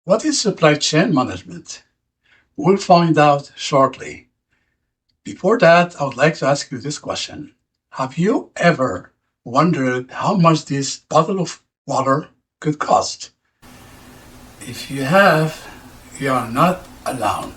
What is supply chain management? We'll find out shortly. Before that, I would like to ask you this question. Have you ever wondered how much this bottle of water could cost? If you have, you are not alone.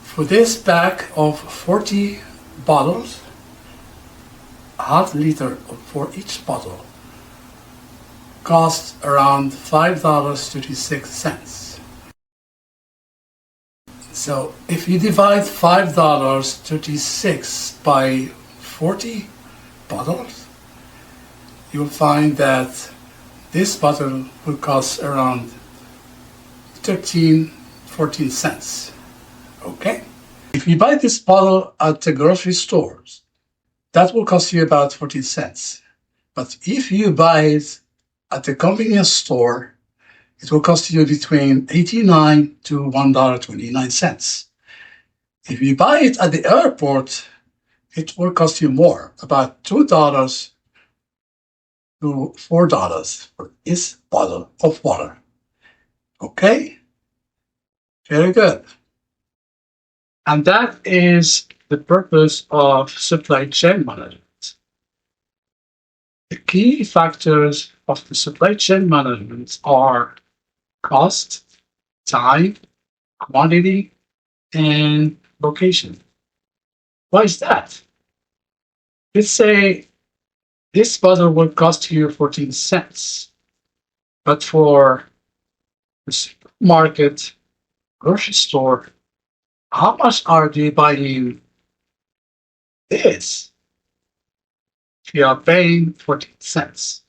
For this pack of 40 bottles, half liter for each bottle costs around $5.36. So if you divide $5.36 by 40 bottles, you'll find that this bottle will cost around 14 cents. Okay? If you buy this bottle at the grocery stores, that will cost you about 14 cents. But if you buy it at the convenience store, it will cost you between $0.89 to $1.29. If you buy it at the airport, it will cost you more, about $2 to $4 for this bottle of water. Okay? Very good. And that is the purpose of supply chain management. The key factors of the supply chain management are cost, time, quantity, and location. Why is that? Let's say this bottle will cost you 14 cents, but for the supermarket, grocery store, how much are they buying this? If you are paying 14 cents,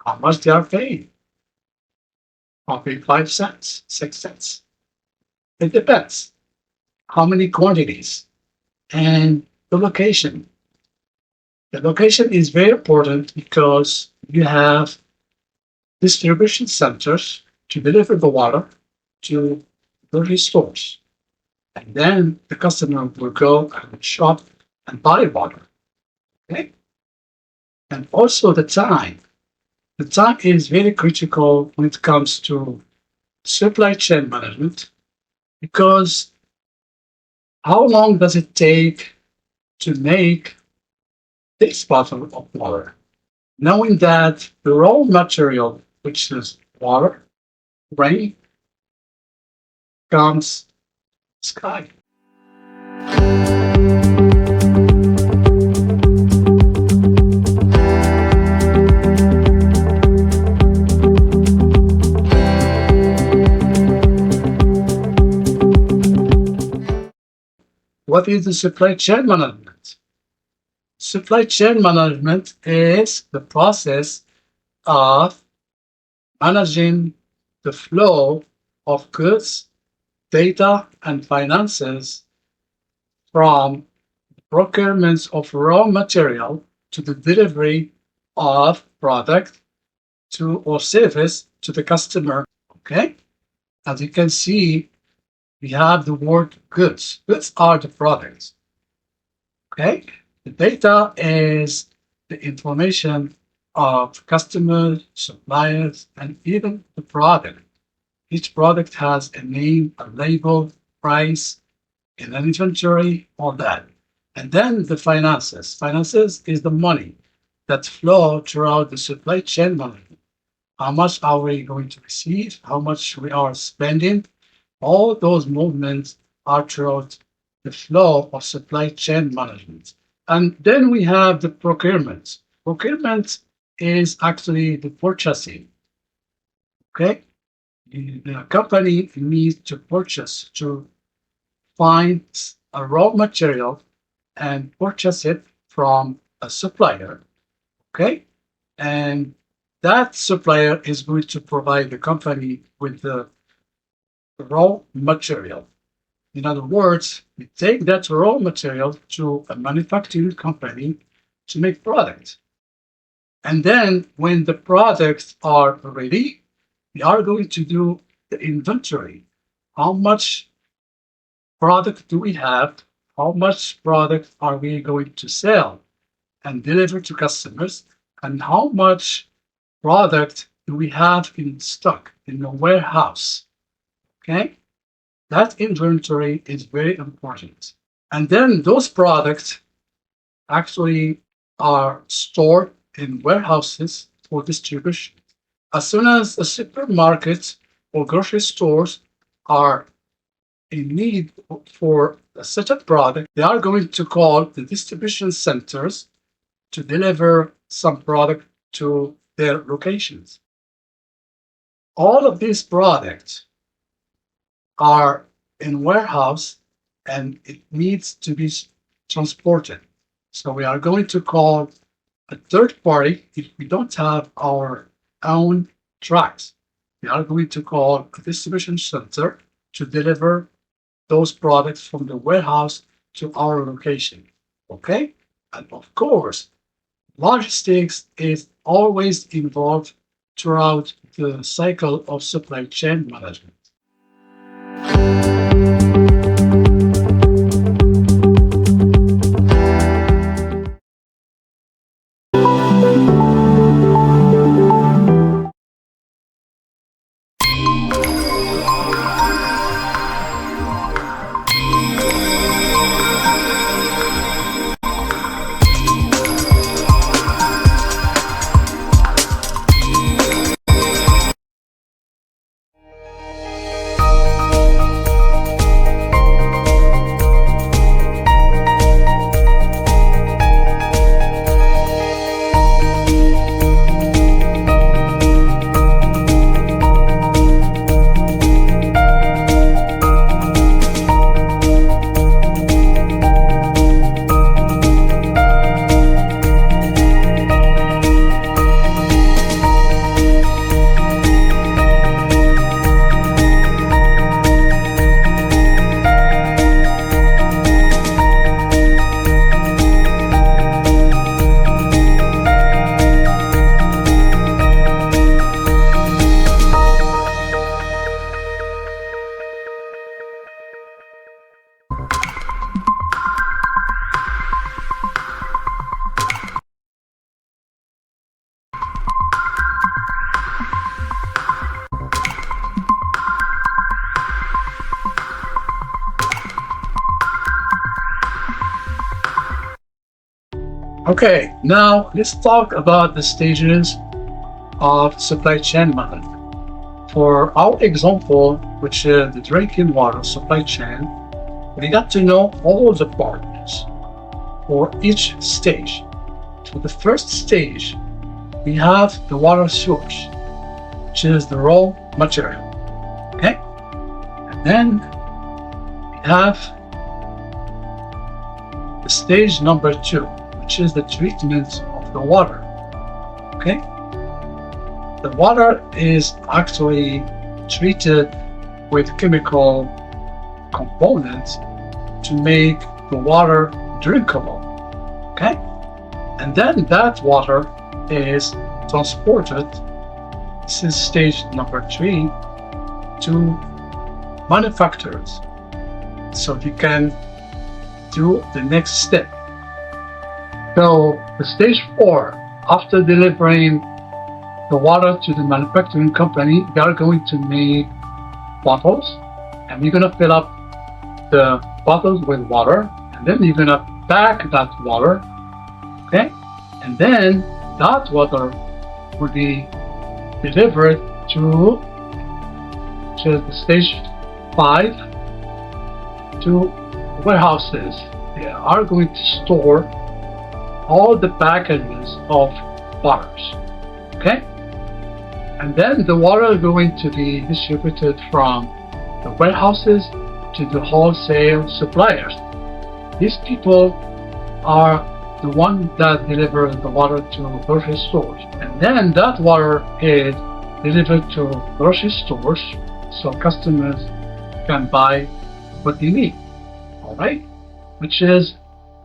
how much they are paying? Probably 5 cents, 6 cents. It depends. How many quantities and the location. The location is very important because you have distribution centers to deliver the water to grocery stores. And then the customer will go and shop and buy water. Okay? And also the time. The time is very critical when it comes to supply chain management because how long does it take to make this bottle of water? Knowing that the raw material, which is water, rain, comes sky. What is the supply chain management? Supply chain management is the process of managing the flow of goods, data, and finances from procurement of raw material to the delivery of product to or service to the customer. Okay? As you can see, we have the word goods. Goods are the products. Okay? The data is the information of customers, suppliers, and even the product. Each product has a name, a label, price, an inventory, all that. And then the finances. Finances is the money that flow throughout the supply chain management. How much are we going to receive? How much we are spending? All those movements are throughout the flow of supply chain management. And then we have the procurement. Procurement is actually the purchasing. Okay? The company needs to purchase to find a raw material and purchase it from a supplier. Okay? And that supplier is going to provide the company with the raw material. In other words, we take that raw material to a manufacturing company to make product. And then when the products are ready, we are going to do the inventory. How much product do we have? How much product are we going to sell and deliver to customers? And how much product do we have in stock in the warehouse? Okay, that inventory is very important. And then those products actually are stored in warehouses for distribution. As soon as a supermarket or grocery stores are in need for a certain product, they are going to call the distribution centers to deliver some product to their locations. All of these products are in warehouse and it needs to be transported. So we are going to call a third party if we don't have our own trucks. We are going to call a distribution center to deliver those products from the warehouse to our location. Okay? And of course, logistics is always involved throughout the cycle of supply chain management. Okay, now let's talk about the stages of supply chain management. For our example, which is the drinking water supply chain, we got to know all the partners for each stage. For the first stage, we have the water source, which is the raw material. Okay? And then we have the stage number 2, which is the treatment of the water. Okay? The water is actually treated with chemical components to make the water drinkable. Okay? And then that water is transported, this is stage number 3, to manufacturers so you can do the next step. So the stage 4, after delivering the water to the manufacturing company, they are going to make bottles, and you're going to fill up the bottles with water, and then you're going to pack that water. Okay, and then that water will be delivered to the stage 5 to warehouses. They are going to store all the packages of waters. Okay, and then the water is going to be distributed from the warehouses to the wholesale suppliers. These people are the one that deliver the water to grocery stores, and then that water is delivered to grocery stores so customers can buy what they need. All right, which is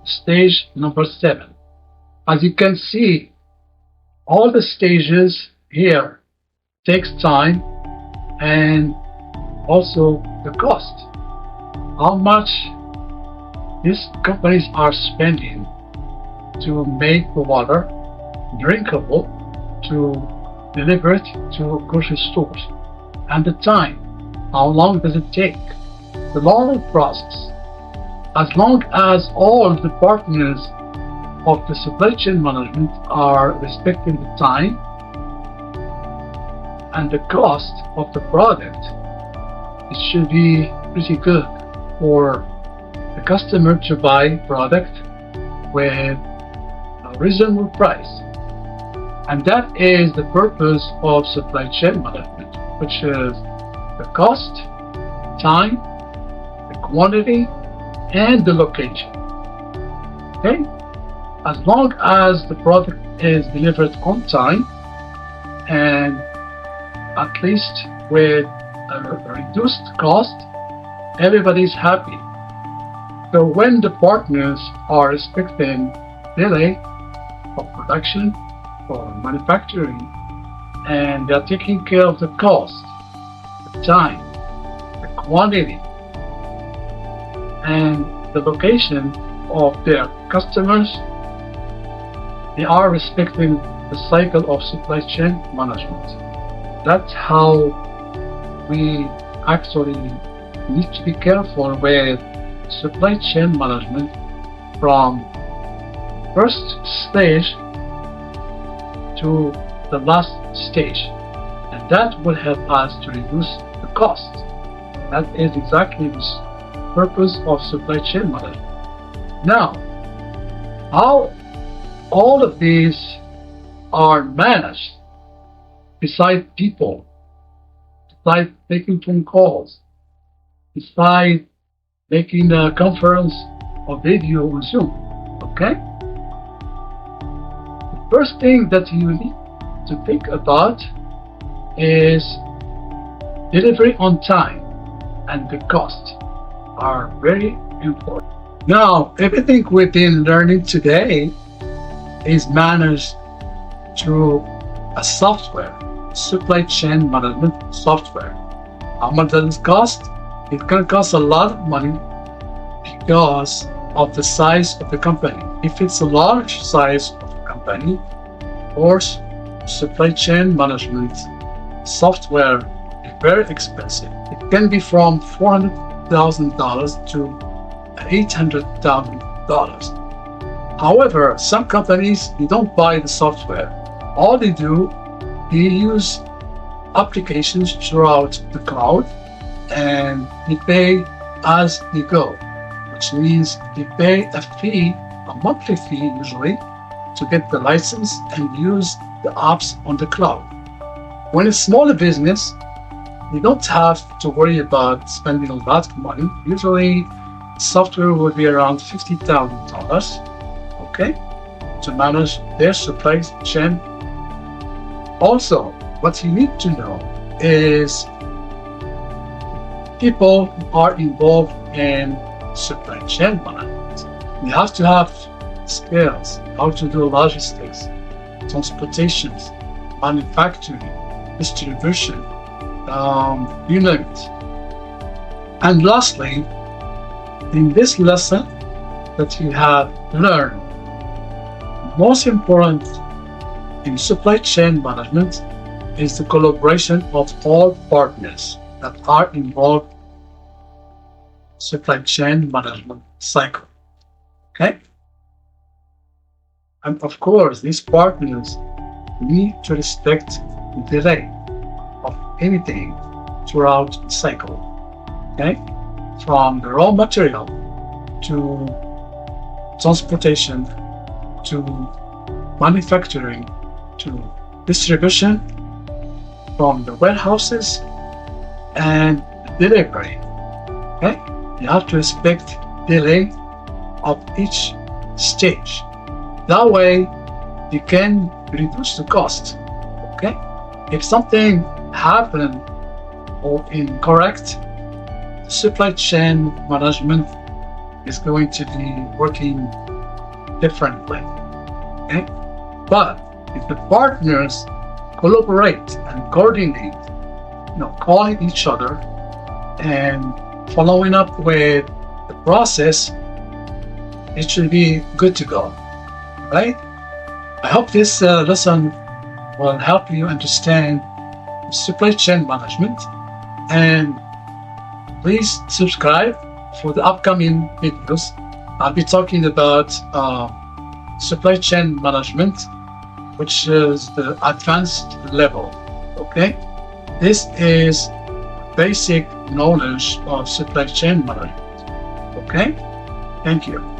stage number 7. As you can see, all the stages here takes time and also the cost. How much these companies are spending to make the water drinkable, to deliver it to grocery stores, and the time. How long does it take? The normal process. As long as all the partners of the supply chain management are respecting the time and the cost of the product, it should be pretty good for the customer to buy product with a reasonable price. And that is the purpose of supply chain management, which is the cost, time, the quantity, and the location. Okay? As long as the product is delivered on time and at least with a reduced cost, everybody's happy. So when the partners are respecting delay of production or manufacturing, and they're taking care of the cost, the time, the quantity, and the location of their customers, they are respecting the cycle of supply chain management. That's how we actually need to be careful with supply chain management from first stage to the last stage, and that will help us to reduce the cost. That is exactly the purpose of supply chain management. Now, how all of these are managed besides people, besides making phone calls, besides making a conference or video on Zoom, okay? The first thing that you need to think about is delivery on time and the cost are very important. Now, everything we've been learning today is managed through a software, supply chain management software. How much does it cost? It can cost a lot of money because of the size of the company. If it's a large size of the company, of course, supply chain management software is very expensive. It can be from $400,000 to $800,000. However, some companies, they don't buy the software. All they do, they use applications throughout the cloud and they pay as they go, which means they pay a fee, a monthly fee usually, to get the license and use the apps on the cloud. When it's smaller business, you don't have to worry about spending a lot of money. Usually, software will be around $50,000, okay, to manage their supply chain. Also, what you need to know is people who are involved in supply chain management. You have to have skills, how to do logistics, transportation, manufacturing, distribution, you name it. And lastly, in this lesson that you have learned, most important in supply chain management is the collaboration of all partners that are involved in supply chain management cycle. Okay? And of course, these partners need to respect the delay of anything throughout the cycle. Okay? From the raw material to transportation to manufacturing to distribution, from the warehouses and delivery. Okay? You have to respect delay of each stage. That way you can reduce the cost. Okay? If something happened or incorrect, the supply chain management is going to be working differently. Okay? But if the partners collaborate and coordinate, calling each other and following up with the process, it should be good to go, right? I hope this lesson will help you understand supply chain management and Please subscribe for the upcoming videos. I'll be talking about supply chain management, which is the advanced level. Okay, this is basic knowledge of supply chain management. Okay, thank you.